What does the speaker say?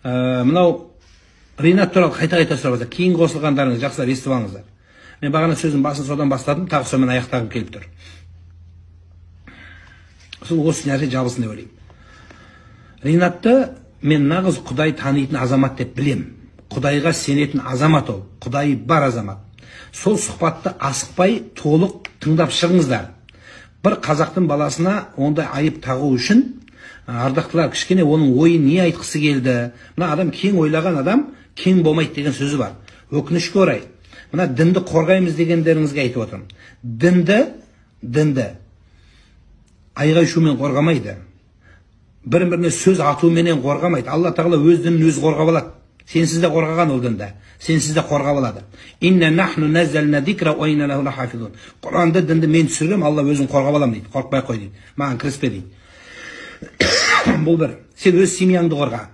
Мынау Ринат туралы қайта сұрап жатыр. Кейін қосылғандарыңыз жақсылар естіп алыңыздар. Мен бағана сөздің басын содан бастадым, тағы сонымен аяқтағым келіп тұр. Сол осы нәрсе жабылсын деп ойлаймын. Ринатты мен нағыз Құдай танитын азамат деп білем. Құдайға сенетін азамат ол. Құдай бар азамат. Сол сұхбатты асықпай толық тыңдап шығыңыздар. Бір қазақтың баласына ондай айып тағу үшін ардақтылар кішкене оның ойын не айтқысы келді. Мына адам кең ойлаған адам кең болмайды деген сөзі бар. Өкінішке орай. Мына дінді қорғаймыз дегендеріңізге айтып отырмын. Дінді айғай шумен қорғамайды. Бір-біріне сөз атуменен қорғамайды. Алла тағала өз дінін өзі қорғап алады. Сенсіз де қорғаған ол дінді. Сенсіз де қорғап алады. Инна нахну наззална зикра ва инна лаху лахафизун. Құранды дінді мен түсіргем, Алла өзін қорғап алам дейді. Қорықпай қой дейді. Маған кіріспе дейді. Бұл бір. Сен өз семьяңды қорға.